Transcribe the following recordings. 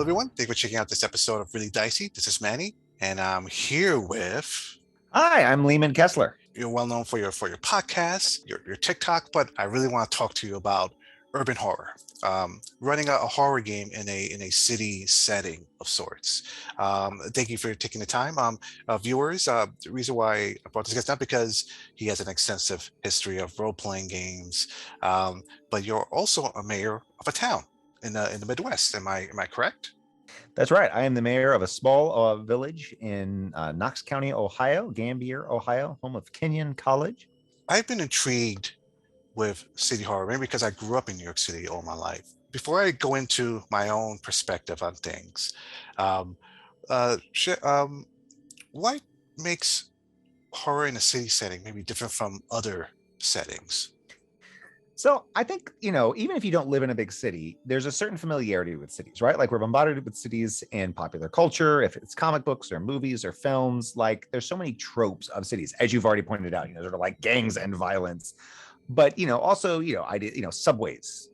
Hello, everyone. Thank you for checking out this episode of Really Dicey. This is Manny, and I'm here with. Hi, I'm Leeman Kessler. You're well known for your podcast, your TikTok, but I really want to talk to you about urban horror, running a horror game in a city setting of sorts. Thank you for taking the time, viewers. The reason why I brought this guest up because he has an extensive history of role playing games, but you're also a mayor of a town in the Midwest. Am I correct? That's right. I am the mayor of a small village in Knox County, Ohio, Gambier, Ohio, home of Kenyon College. I've been intrigued with city horror, maybe because I grew up in New York City all my life. Before I go into my own perspective on things, um, what makes horror in a city setting maybe different from other settings? So I think, even if you don't live in a big city, there's a certain familiarity with cities, right? Like we're bombarded with cities in popular culture, if it's comic books or movies or films, like there's so many tropes of cities, as you've already pointed out, sort of like gangs and violence. But, also, subways,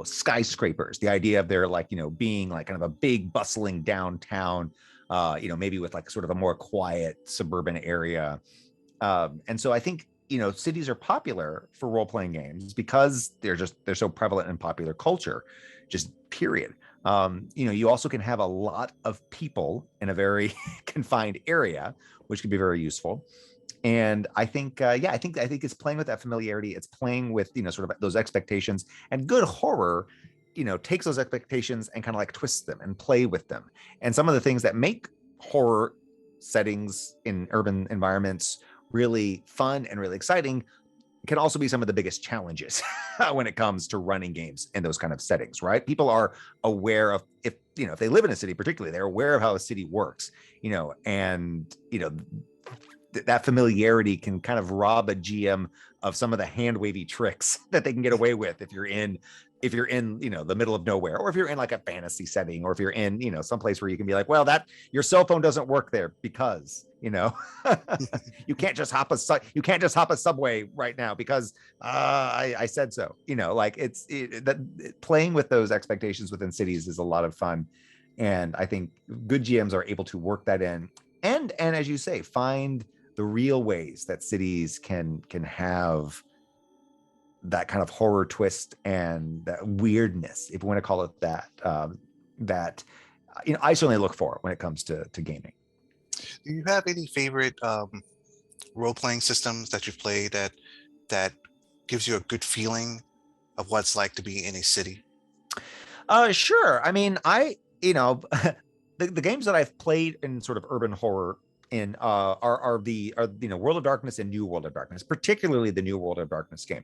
skyscrapers, the idea of there like, being like kind of a big bustling downtown, maybe with like sort of a more quiet suburban area. And so I think cities are popular for role-playing games because they're so prevalent in popular culture, just period. You also can have a lot of people in a very confined area, which can be very useful. And I think, I think it's playing with that familiarity. It's playing with, sort of those expectations, and good horror, takes those expectations and kind of like twists them and play with them. And some of the things that make horror settings in urban environments really fun and really exciting can also be some of the biggest challenges when it comes to running games in those kind of settings, right? People are aware of, if they live in a city particularly, they're aware of how a city works, and that familiarity can kind of rob a GM of some of the hand wavy tricks that they can get away with if you're in the middle of nowhere, or if you're in like a fantasy setting, or if you're in someplace where you can be like, well, that your cell phone doesn't work there because you can't just hop a subway right now because I said so. Playing with those expectations within cities is a lot of fun, and I think good GMs are able to work that in, and as you say, find the real ways that cities can have that kind of horror twist and that weirdness, if you want to call it that, that I certainly look for when it comes to gaming. Do you have any favorite role-playing systems that you've played that gives you a good feeling of what it's like to be in a city? Sure. I mean, the games that I've played in sort of urban horror in are World of Darkness and New World of Darkness, particularly the New World of Darkness game.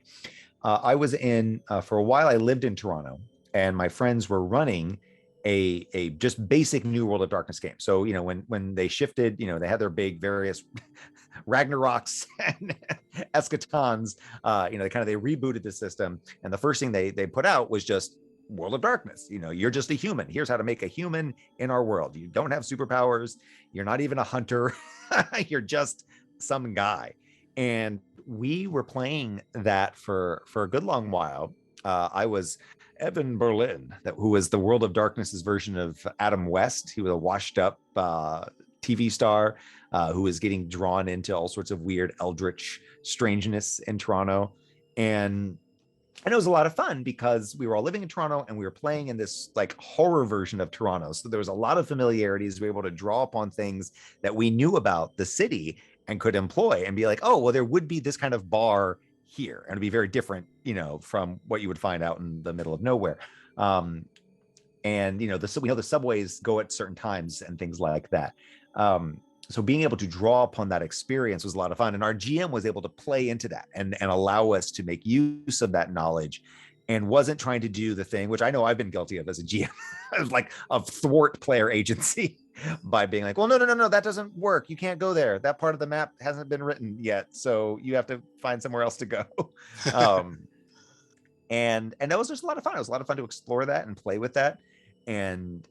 I was in for a while. I lived in Toronto, and my friends were running a just basic New World of Darkness game. So when they shifted, they had their big various Ragnaroks and Eschatons. They rebooted the system, and the first thing they put out was just World of Darkness. You're just a human. Here's how to make a human in our world. You don't have superpowers. You're not even a hunter. You're just some guy. And we were playing that for a good long while. I was Evan Berlin, who was the World of Darkness's version of Adam West. He was a washed up TV star who was getting drawn into all sorts of weird eldritch strangeness in Toronto. And it was a lot of fun because we were all living in Toronto and we were playing in this like horror version of Toronto. So there was a lot of familiarities. We were able to draw upon things that we knew about the city and could employ and be like, oh, well, there would be this kind of bar here. And it'd be very different, from what you would find out in the middle of nowhere. And, the subways go at certain times and things like that. So being able to draw upon that experience was a lot of fun. And our GM was able to play into that and allow us to make use of that knowledge, and wasn't trying to do the thing, which I know I've been guilty of as a GM, like of thwart player agency by being like, well, no, that doesn't work. You can't go there. That part of the map hasn't been written yet. So you have to find somewhere else to go. And that was just a lot of fun. It was a lot of fun to explore that and play with that. And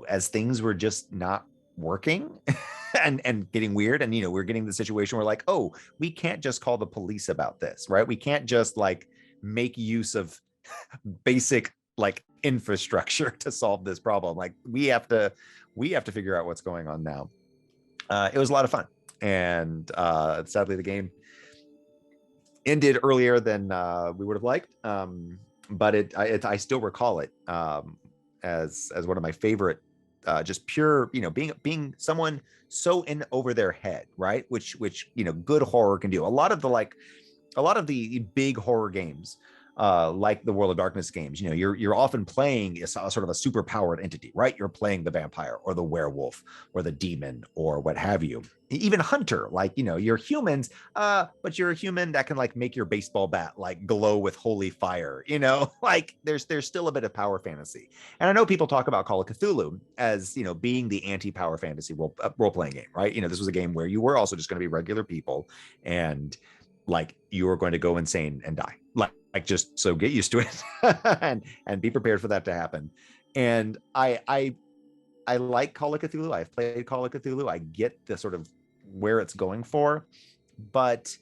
as things were just not working and getting weird, and we're getting the situation where like, oh, we can't just call the police about this, right? We can't just like make use of basic like infrastructure to solve this problem. Like we have to figure out what's going on now. It was a lot of fun, and sadly the game ended earlier than we would have liked. But I still recall it as one of my favorite, just pure, being someone so in over their head, right? Which good horror can do. A lot of the big horror games, like the World of Darkness games, you're often playing a sort of a super powered entity, right? You're playing the vampire or the werewolf or the demon or what have you. Even hunter, like, you're humans, but you're a human that can like make your baseball bat like glow with holy fire, like there's still a bit of power fantasy. And I know people talk about Call of Cthulhu as, being the anti-power fantasy role-playing game, right? This was a game where you were also just going to be regular people, and like you are going to go insane and die. Like just so get used to it and be prepared for that to happen. And I like Call of Cthulhu. I've played Call of Cthulhu. I get the sort of where it's going for, but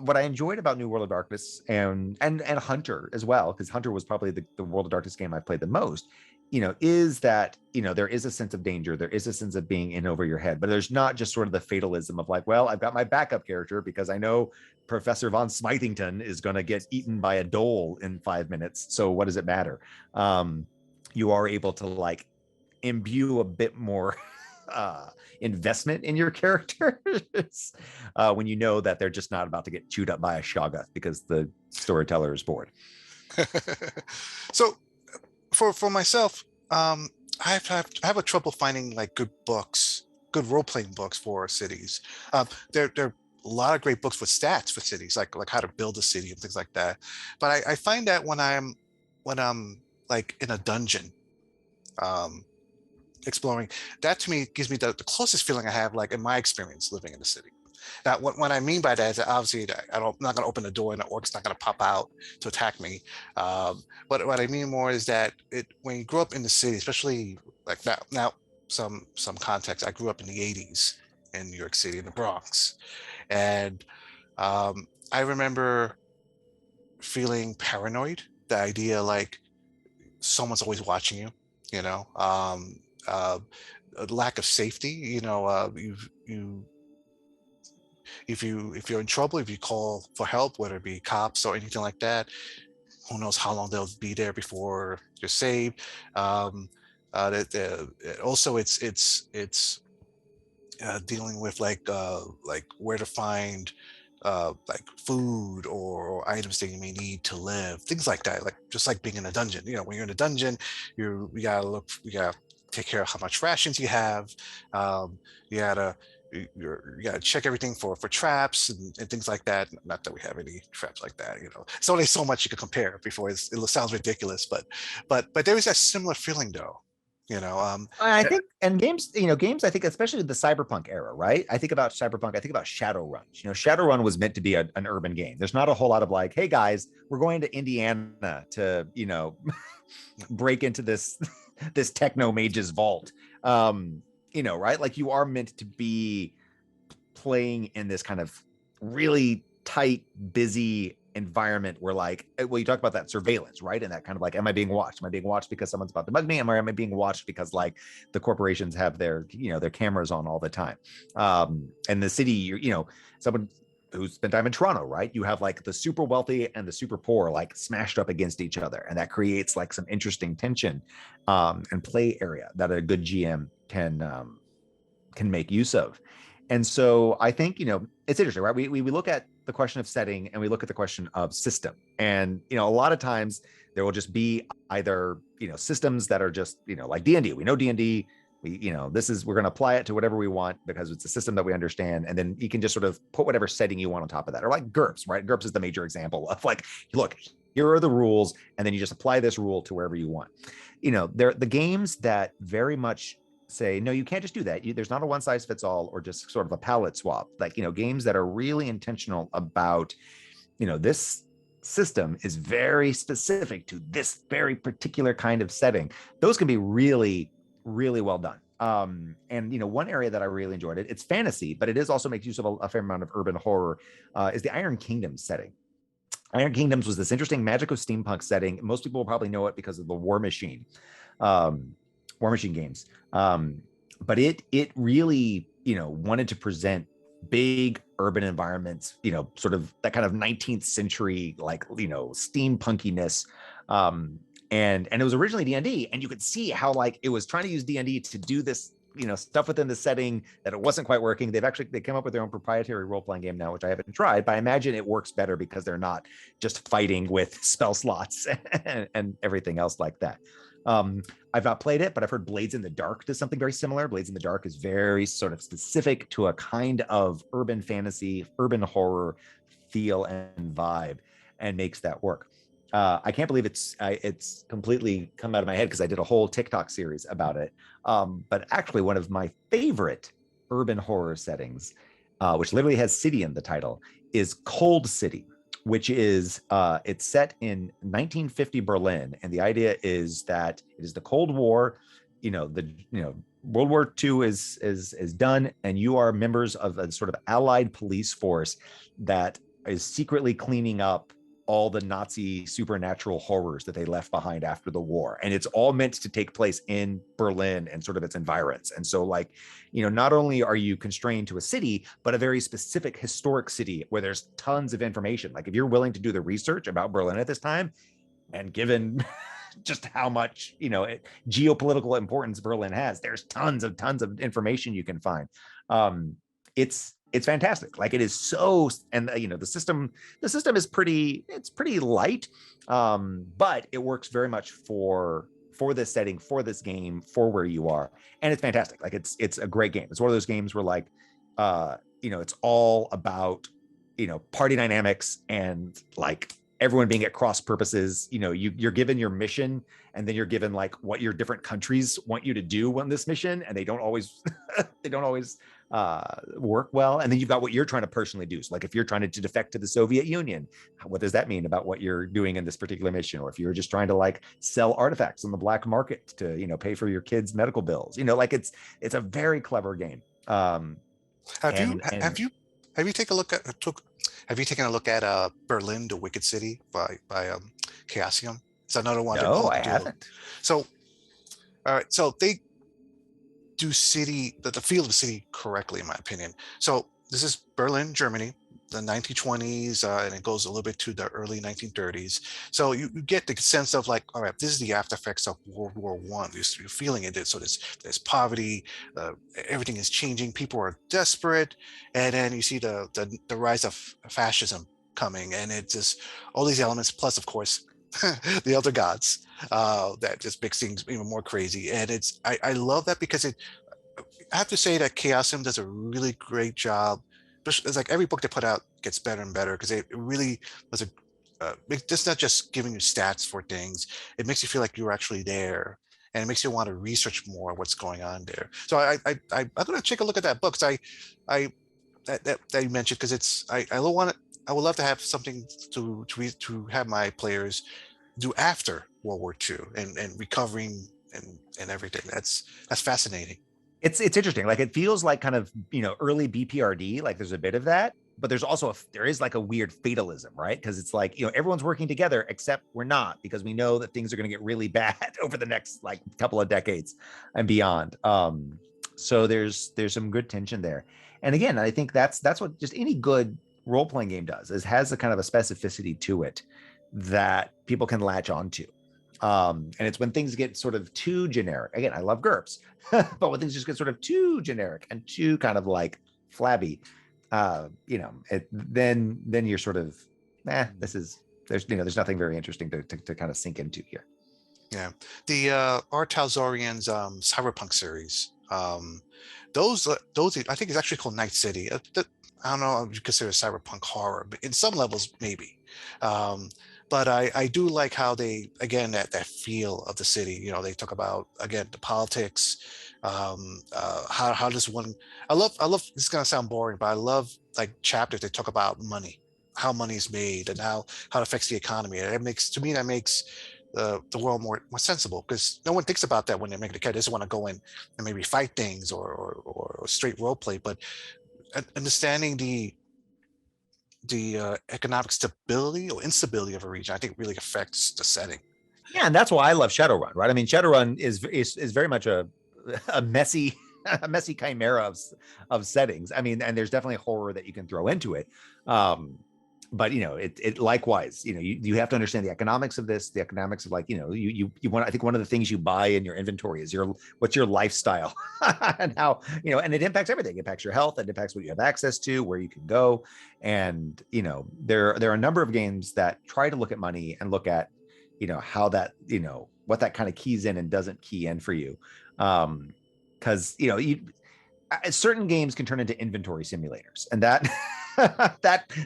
what I enjoyed about New World of Darkness and Hunter as well, because Hunter was probably the World of Darkness game I played the most, is that, there is a sense of danger. There is a sense of being in over your head, but there's not just sort of the fatalism of like, well, I've got my backup character because I know Professor Von Smithington is going to get eaten by a dole in 5 minutes. So what does it matter? You are able to like imbue a bit more investment in your characters when you know that they're just not about to get chewed up by a shoggoth because the storyteller is bored. So for myself, I have a trouble finding like good role-playing books for cities. There are a lot of great books with stats for cities, like how to build a city and things like that. But I find that when I'm like in a dungeon, exploring, that to me gives me the closest feeling I have like in my experience living in the city. Now, what I mean by that is that obviously I'm not going to open the door and the orc's not going to pop out to attack me. But what I mean more is that when you grow up in the city, especially like now some context, I grew up in the 80s in New York City, in the Bronx. And I remember feeling paranoid, the idea like someone's always watching you, a lack of safety, if you're in trouble, if you call for help, whether it be cops or anything like that, who knows how long they'll be there before you're saved. Also, it's dealing with like where to find like food or items that you may need to live, things like that. Like just like being in a dungeon. When you're in a dungeon, you gotta take care of how much rations you have. You gotta check everything for traps and things like that. Not that we have any traps like that. It's only so much you can compare before it sounds ridiculous, but there is that similar feeling though. I think, and games, I think, especially the cyberpunk era, right? I think about cyberpunk, I think about Shadowrun. Shadowrun was meant to be an urban game. There's not a whole lot of like, hey guys, we're going to Indiana to, break into this techno mage's vault. Right? Like you are meant to be playing in this kind of really tight, busy environment where like, well, you talk about that surveillance, right? And that kind of like, am I being watched? Am I being watched because someone's about to bug me? Am I being watched because like the corporations have their cameras on all the time? And the city, someone who's spent time in Toronto, right? You have like the super wealthy and the super poor like smashed up against each other. And that creates like some interesting tension and play area that a good GM can make use of. And so I think, it's interesting, right? We look at the question of setting and we look at the question of system. And, a lot of times there will just be either, systems that are just, like D&D. We know D&D. We're going to apply it to whatever we want because it's a system that we understand. And then you can just sort of put whatever setting you want on top of that. Or like GURPS, right? GURPS is the major example of like, look, here are the rules. And then you just apply this rule to wherever you want. They're the games that very much say, no, you can't just do that. There's not a one size fits all or just sort of a palette swap. Like, games that are really intentional about, this system is very specific to this very particular kind of setting. Those can be really, really well done. And one area that I really enjoyed it's fantasy, but it is also makes use of a fair amount of urban horror, is the Iron Kingdom setting. Iron Kingdoms was this interesting magical steampunk setting. Most people will probably know it because of the um, War Machine games. But it really, wanted to present big urban environments, sort of that kind of 19th century, like, steampunkiness. And it was originally D&D, and you could see how like it was trying to use D&D to do this, stuff within the setting that it wasn't quite working. They came up with their own proprietary role-playing game now, which I haven't tried, but I imagine it works better because they're not just fighting with spell slots and everything else like that. I've not played it, but I've heard Blades in the Dark does something very similar. Blades in the Dark is very sort of specific to a kind of urban fantasy, urban horror feel and vibe, and makes that work. I can't believe it's completely come out of my head because I did a whole TikTok series about it. But actually, one of my favorite urban horror settings, which literally has city in the title, is Cold City, which is it's set in 1950 Berlin, and the idea is that it is the Cold War. World War II is done, and you are members of a sort of allied police force that is secretly cleaning up all the Nazi supernatural horrors that they left behind after the war. And it's all meant to take place in Berlin and sort of its environs. And so like, not only are you constrained to a city, but a very specific historic city where there's tons of information. Like if you're willing to do the research about Berlin at this time, and given just how much, geopolitical importance Berlin has, there's tons of information you can find. It's fantastic. Like it is so, and the system is pretty light, but it works very much for this setting, for this game, for where you are, and it's fantastic. Like it's a great game. It's one of those games where like, it's all about party dynamics and like everyone being at cross purposes. You're given your mission, and then you're given like what your different countries want you to do on this mission, and they don't always work well. And then you've got what you're trying to personally do. So like if you're trying to defect to the Soviet Union, what does that mean about what you're doing in this particular mission? Or if you're just trying to like sell artifacts on the black market to pay for your kids' medical bills, like it's a very clever game. Have you taken a look at Berlin, the Wicked City by Chaosium? It's another one. No, I haven't. So, all right. So they do the feel of the city correctly, in my opinion. So this is Berlin, Germany, the 1920s, and it goes a little bit to the early 1930s. So you get the sense of like, all right, this is the after effects of World War One. You're feeling it. So there's poverty, everything is changing. People are desperate, and then you see the rise of fascism coming, and it's just all these elements. Plus, of course, the elder gods that just makes things even more crazy. And I love that because I have to say that Chaosium does a really great job. It's like every book they put out gets better and better because it really was it's not just giving you stats for things. It makes you feel like you're actually there, and it makes you want to research more what's going on there. So I'm gonna take a look at that book. That you mentioned, because I would love to have something to have my players do after World War II and recovering and everything. That's fascinating. It's interesting. Like it feels like kind of early BPRD. Like there's a bit of that, but there's also there is like a weird fatalism, right? Because it's like everyone's working together except we're not, because we know that things are going to get really bad over the next like couple of decades and beyond. So there's some good tension there. And again, I think that's what just any good role-playing game does, is has a kind of a specificity to it that people can latch onto. And it's when things get sort of too generic. Again, I love GURPS, but when things just get sort of too generic and too kind of like flabby, then you're sort of, there's nothing very interesting to kind of sink into here. Yeah, the R. Talzorian's Cyberpunk series. Those I think it's actually called Night City. I don't know if you consider cyberpunk horror, but in some levels maybe. But I do like how they, again, that feel of the city. They talk about, again, the politics. How does one? I love. This is gonna sound boring, but I love like chapters that talk about money, how money is made, and how it affects the economy. And that makes the world more sensible, because no one thinks about that when they make the character. They just want to go in and maybe fight things or straight role play, but understanding the economic stability or instability of a region, I think really affects the setting. Yeah, and that's why I love Shadowrun, right? I mean, Shadowrun is very much a messy a messy chimera of settings. I mean, and there's definitely horror that you can throw into it. But you know, it likewise, you know, you have to understand the economics of this, the economics of, like, you know, you want, I think one of the things you buy in your inventory is what's your lifestyle and how, you know, and it impacts everything. It impacts your health, it impacts what you have access to, where you can go. And you know, there are a number of games that try to look at money and look at, you know, how that, you know, what that kind of keys in and doesn't key in for you. Because you know, certain games can turn into inventory simulators, and that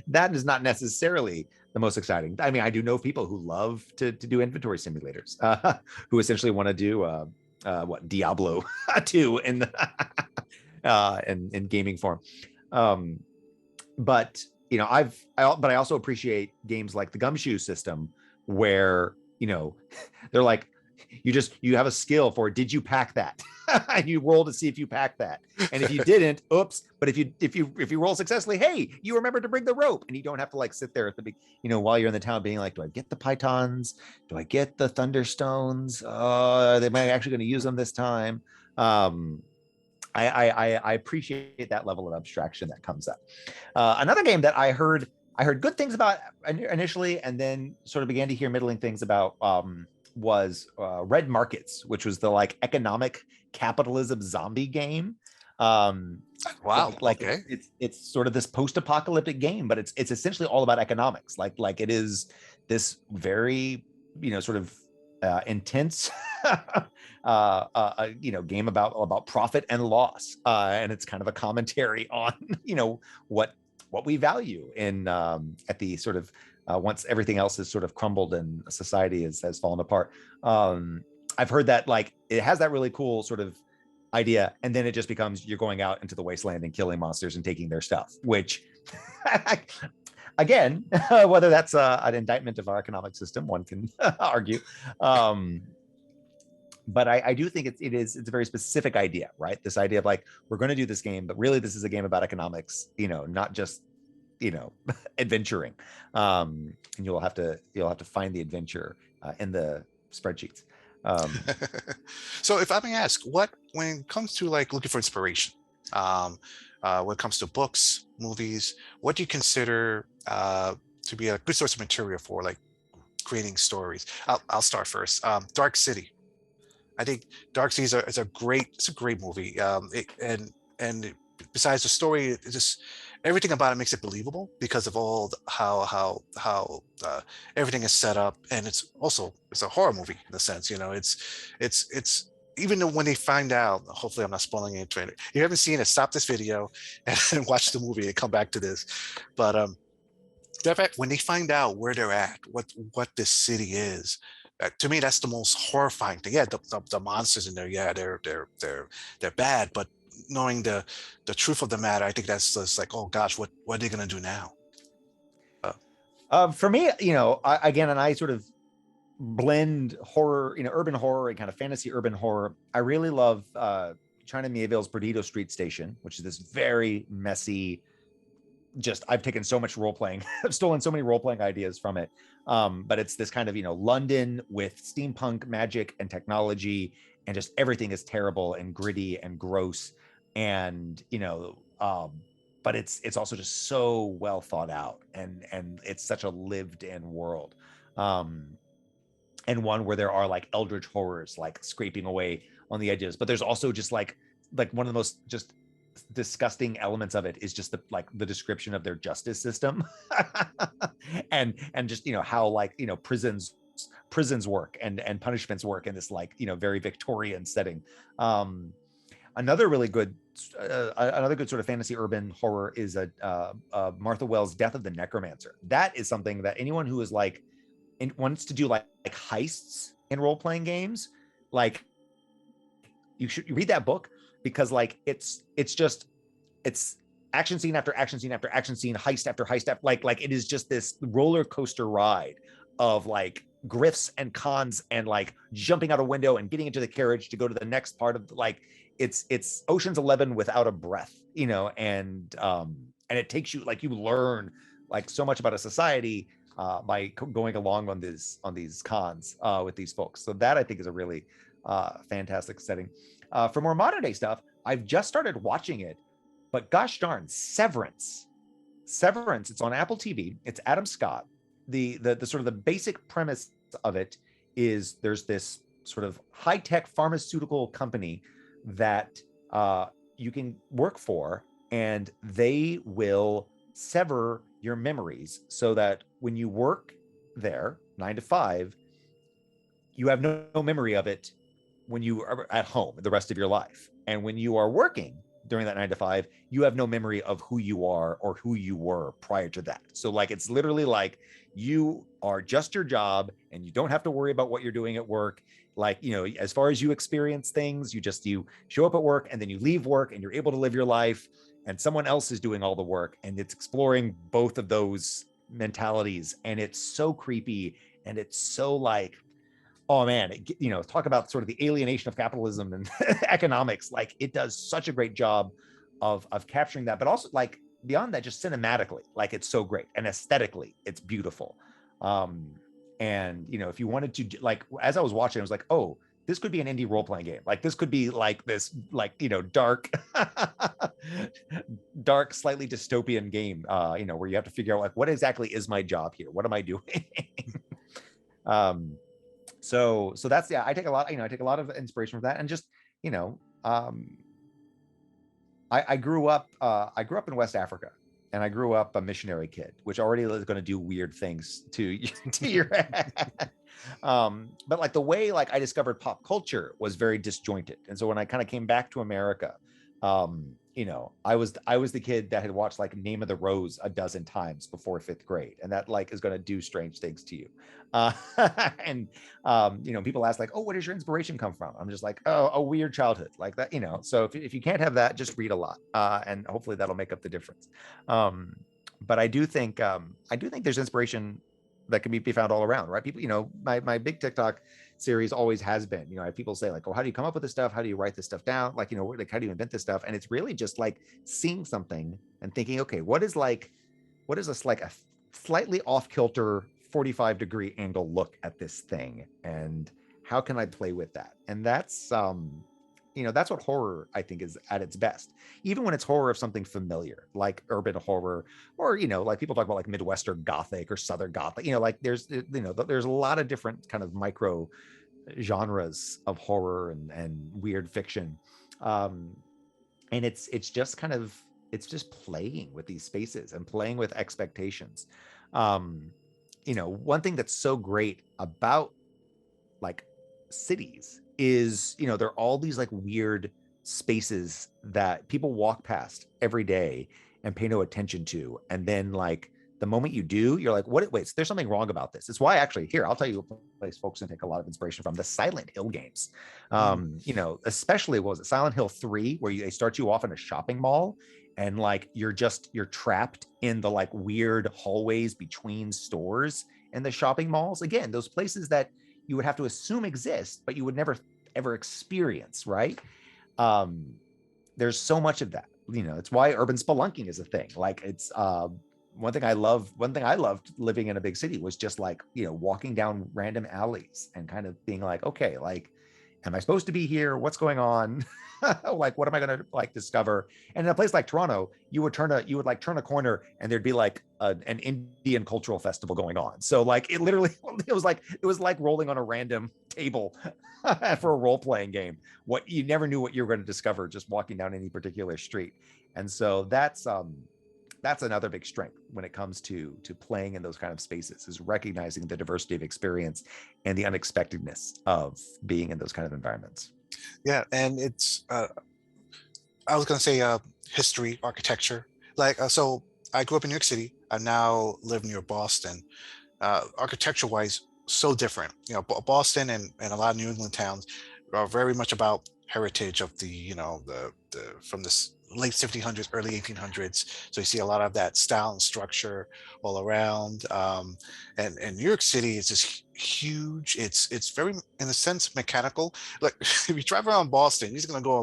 that is not necessarily the most exciting. I mean, I do know people who love to do inventory simulators, who essentially want to do what, Diablo 2 in the in gaming form. But you know, but I also appreciate games like the Gumshoe System, where, you know, they're like, you have a skill for, did you pack that? And you roll to see if you pack that, and if you didn't, oops. But if you roll successfully, hey, you remember to bring the rope, and you don't have to like sit there at the big, you know, while you're in the town being like, do I get the pythons, do I get the thunderstones, am I actually going to use them this time? I appreciate that level of abstraction that comes up. Another game that I heard good things about initially, and then sort of began to hear middling things about, was Red Markets, which was the like economic capitalism zombie game. Wow. Okay. It's sort of this post-apocalyptic game, but it's essentially all about economics. Like it is this very, you know, sort of intense you know, game about profit and loss, and it's kind of a commentary on, you know, what we value in at the sort of once everything else is sort of crumbled and society has fallen apart. I've heard that like it has that really cool sort of idea, and then it just becomes you're going out into the wasteland and killing monsters and taking their stuff, which again, whether that's an indictment of our economic system, one can argue. But I do think it's a very specific idea, right? This idea of like, we're going to do this game, but really this is a game about economics, you know, not just, you know, adventuring. And you'll have to find the adventure in the spreadsheets. So if I may ask, when it comes to like looking for inspiration, when it comes to books, movies, what do you consider to be a good source of material for like creating stories? I'll start first. Dark City. I think Dark City is a great movie. And besides the story, it's just everything about it makes it believable because of all how everything is set up, and it's a horror movie in a sense. You know, it's even though when they find out, hopefully I'm not spoiling it. If you haven't seen it, stop this video and watch the movie and come back to this. But when they find out where they're at, what this city is, to me that's the most horrifying thing. Yeah, the monsters in there, yeah, they're bad, but knowing the truth of the matter, I think that's just like, oh gosh, what are they gonna do now? For me, you know, again, and I sort of blend horror, you know, urban horror and kind of fantasy urban horror. I really love China Mieville's Perdido Street Station, which is this very messy, just, I've taken so much role playing, I've stolen so many role playing ideas from it. But it's this kind of, you know, London with steampunk magic and technology, and just everything is terrible and gritty and gross. And, you know, but it's also just so well thought out, and it's such a lived in world. And one where there are like eldritch horrors like scraping away on the edges, but there's also just like one of the most just disgusting elements of it is just the description of their justice system. and just, you know, how like, you know, prisons work and punishments work in this like, you know, very Victorian setting. Another really good sort of fantasy urban horror is Martha Wells' Death of the Necromancer. That is something that anyone who is like wants to do like heists in role-playing games, like, you should read that book, because like it's action scene after action scene after action scene, heist after heist after, like it is just this roller coaster ride of like grifts and cons and like jumping out a window and getting into the carriage to go to the next part of like it's Ocean's 11 without a breath, you know. And it takes you, like, you learn like so much about a society by going along on these cons with these folks. So that I think is a really fantastic setting. For more modern day stuff, I've just started watching it, but gosh darn, Severance. Severance. It's on Apple TV. It's Adam Scott. The sort of the basic premise of it is there's this sort of high-tech pharmaceutical company that you can work for, and they will sever your memories so that when you work there 9 to 5, you have no memory of it when you are at home the rest of your life. And when you are working during that 9 to 5, you have no memory of who you are or who you were prior to that. So like, it's literally like you are just your job and you don't have to worry about what you're doing at work. Like, you know, as far as you experience things, you show up at work and then you leave work and you're able to live your life, and someone else is doing all the work. And it's exploring both of those mentalities. And it's so creepy. And it's so like, oh man, you know, talk about sort of the alienation of capitalism and economics. Like, it does such a great job of capturing that, but also like beyond that, just cinematically, like it's so great, and aesthetically, it's beautiful. And you know, if you wanted to, like, as I was watching, I was like, oh, this could be an indie role-playing game. Like, this could be like this, like, you know, dark, dark, slightly dystopian game, you know, where you have to figure out like, what exactly is my job here? What am I doing? So that's, yeah, I take a lot of inspiration from that. And just, you know, I grew up in West Africa, and I grew up a missionary kid, which already is going to do weird things to your head. But like the way like I discovered pop culture was very disjointed. And so when I kind of came back to America, you know, I was the kid that had watched like Name of the Rose a dozen times before 5th grade, and that like is going to do strange things to you. And you know, people ask like, oh, where does your inspiration come from? I'm just like, oh, a weird childhood like that, you know. So if you can't have that, just read a lot, and hopefully that'll make up the difference. But I do think there's inspiration that can be found all around, right? People, you know, my big TikTok series always has been, you know, I have people say like, oh, how do you come up with this stuff? How do you write this stuff down? Like, you know, like, how do you invent this stuff? And it's really just like seeing something and thinking, okay, what is this like a slightly off kilter 45-degree angle look at this thing, and how can I play with that? And that's you know, that's what horror I think is at its best, even when it's horror of something familiar like urban horror, or, you know, like people talk about like Midwestern Gothic or Southern Gothic, you know, like there's, you know, there's a lot of different kind of micro genres of horror and weird fiction. And it's just kind of, it's just playing with these spaces and playing with expectations. You know, one thing that's so great about like cities is, you know, there are all these like weird spaces that people walk past every day and pay no attention to, and then like the moment you do, you're like, what? Wait, there's something wrong about this. It's why actually, here, I'll tell you a place folks can take a lot of inspiration from: the Silent Hill games. You know, especially, what was it, Silent Hill 3, where they start you off in a shopping mall, and like you're trapped in the like weird hallways between stores and the shopping malls. Again, those places that you would have to assume exist, but you would never ever experience, right? There's so much of that, you know. It's why urban spelunking is a thing. Like, it's one thing I loved living in a big city was just like, you know, walking down random alleys and kind of being like, okay, like, am I supposed to be here? What's going on? Like, what am I going to like discover? And in a place like Toronto, you would turn a corner and there'd be like an Indian cultural festival going on. So like, it was like rolling on a random table for a role-playing game. What you never knew what you were going to discover just walking down any particular street. And so that's another big strength when it comes to playing in those kind of spaces, is recognizing the diversity of experience and the unexpectedness of being in those kind of environments. Yeah, and it's I was gonna say history, architecture. Like, so I grew up in New York City. I now live near Boston. Architecture-wise, so different. You know, Boston and a lot of New England towns are very much about heritage of the, you know, the from this late 1700s, early 1800s. So you see a lot of that style and structure all around. And New York City is just huge. It's very, in a sense, mechanical. Like if you drive around Boston, you're just going to go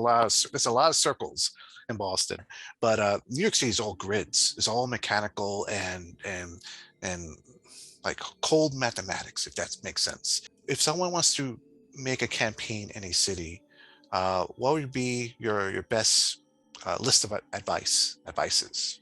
there's a lot of circles in Boston, but New York City is all grids. It's all mechanical and like cold mathematics, if that makes sense. If someone wants to make a campaign in a city, what would be your best list of advices?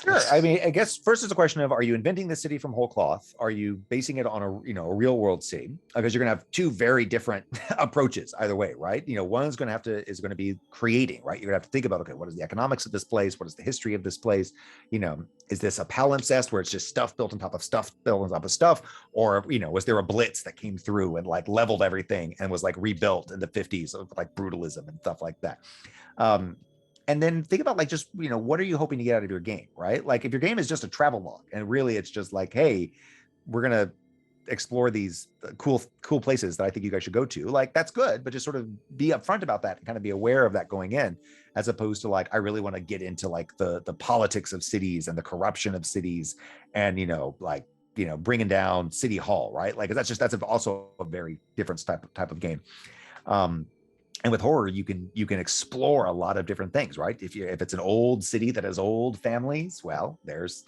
Sure. I mean, I guess first is a question of, are you inventing the city from whole cloth? Are you basing it on a real world city? Because you're going to have two very different approaches either way, right? One is going to be creating, right? You're going to have to think about, okay, what is the economics of this place? What is the history of this place? Is this a palimpsest where it's just stuff built on top of stuff built on top of stuff? Or, was there a blitz that came through and like leveled everything and was like rebuilt in the 50s of like brutalism and stuff like that? And then think about like, just, what are you hoping to get out of your game, right? Like if your game is just a travel log and really it's just like, hey, we're going to explore these cool places that I think you guys should go to, like, that's good, but just sort of be upfront about that and kind of be aware of that going in, as opposed to like, I really want to get into like the politics of cities and the corruption of cities and, bringing down City Hall, right? Like, that's also a very different type of game. And with horror, you can explore a lot of different things, right? If it's an old city that has old families, well, there's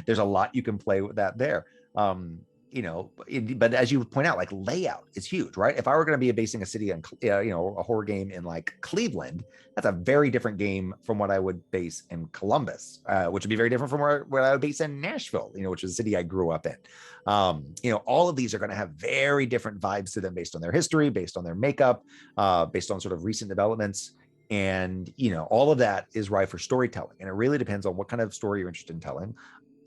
there's a lot you can play with that there. But as you point out, like layout is huge, right? If I were going to be basing a city on, a horror game in like Cleveland, that's a very different game from what I would base in Columbus, which would be very different from where I would base in Nashville, which is a city I grew up in. All of these are going to have very different vibes to them based on their history, based on their makeup, based on sort of recent developments. And, all of that is ripe for storytelling. And it really depends on what kind of story you're interested in telling.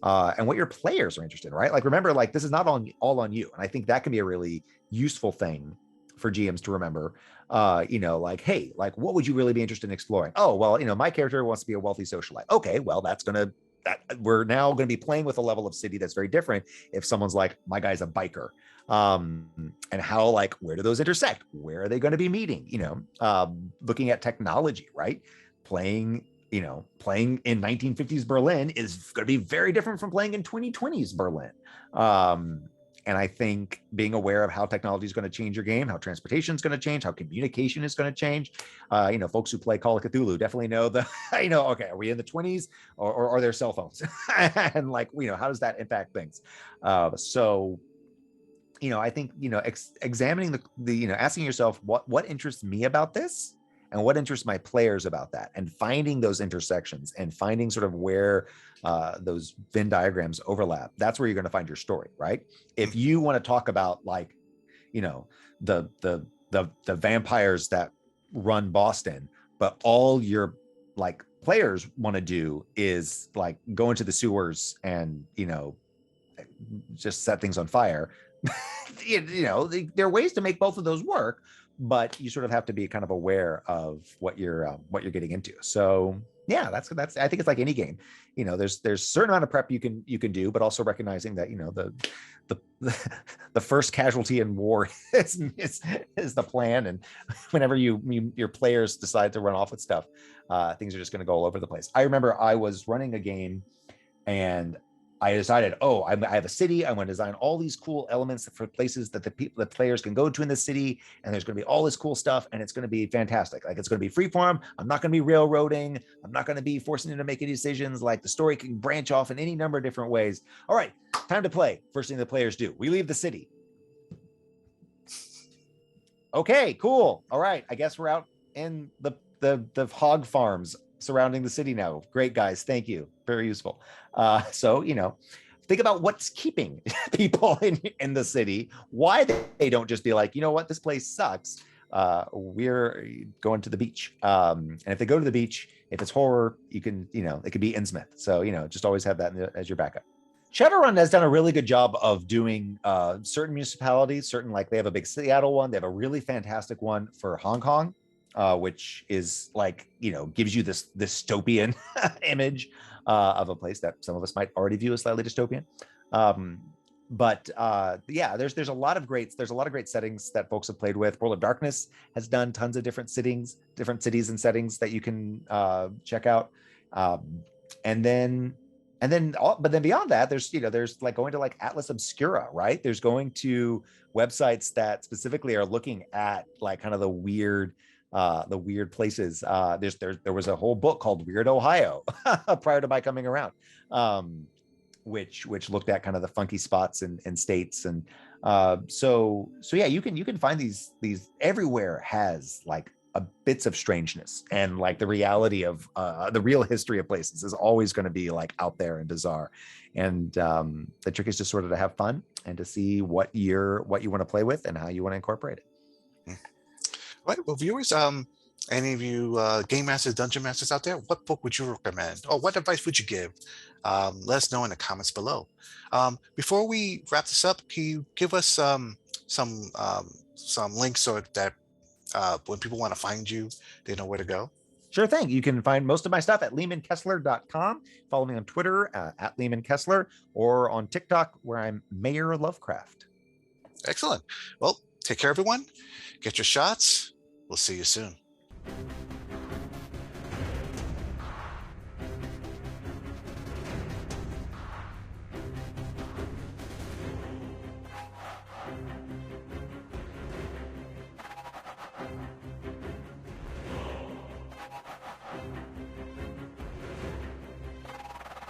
And what your players are interested in, right? Like, remember, like, this is not all on you. And I think that can be a really useful thing for GMs to remember. Like, hey, like, what would you really be interested in exploring? Oh, well, my character wants to be a wealthy socialite. Okay, well, we're now going to be playing with a level of city that's very different if someone's like, my guy's a biker. And how, like, where do those intersect? Where are they going to be meeting? Looking at technology, right? Playing in 1950s Berlin is going to be very different from playing in 2020s Berlin. And I think being aware of how technology is going to change your game, how transportation is going to change, how communication is going to change. Folks who play Call of Cthulhu definitely know okay, are we in the 20s or are there cell phones? And like, how does that impact things? So I think, examining the asking yourself, what interests me about this? And what interests my players about that, and finding those intersections and finding sort of where those Venn diagrams overlap. That's where you're going to find your story, right? If you want to talk about like, the vampires that run Boston, but all your like players want to do is like go into the sewers and just set things on fire. There are ways to make both of those work, but you sort of have to be kind of aware of what you're getting into. So yeah, that's I think it's like any game. There's a certain amount of prep you can do, but also recognizing that the first casualty in war is the plan, and whenever your players decide to run off with stuff, things are just going to go all over the place. I remember I was running a game and I decided, I have a city. I want to design all these cool elements for places that the players can go to in the city. And there's going to be all this cool stuff. And it's going to be fantastic. Like, it's going to be freeform. I'm not going to be railroading. I'm not going to be forcing them to make any decisions. Like, the story can branch off in any number of different ways. All right, time to play. First thing the players do, we leave the city. Okay, cool. All right, I guess we're out in the hog farms surrounding the city now. Great, guys. Thank you. Very useful. So, think about what's keeping people in the city, why they don't just be like, what, this place sucks. We're going to the beach. And if they go to the beach, if it's horror, you can, it could be Innsmouth. So, just always have that as your backup. Shadowrun has done a really good job of doing certain municipalities, like they have a big Seattle one. They have a really fantastic one for Hong Kong. Which is like, gives you this dystopian image of a place that some of us might already view as slightly dystopian. but yeah, there's a lot of great settings that folks have played with. World of Darkness has done tons of different cities and settings that you can check out. And then but then beyond that, there's like going to like Atlas Obscura, right? There's going to websites that specifically are looking at like kind of the weird places. There was a whole book called Weird Ohio prior to my coming around, which looked at kind of the funky spots and states. And so yeah, you can find these everywhere has like bits of strangeness, and like the reality of the real history of places is always going to be like out there and bizarre. And the trick is just sort of to have fun and to see what you want to play with and how you want to incorporate it. All right, well, viewers, any of you game masters, dungeon masters out there, what book would you recommend, or what advice would you give? Let us know in the comments below. Before we wrap this up, can you give us some links, or that when people want to find you, they know where to go? Sure thing. You can find most of my stuff at leemankessler.com. Follow me on Twitter at Leeman Kessler, or on TikTok where I'm Mayor Lovecraft. Excellent. Well, take care, everyone. Get your shots. We'll see you soon.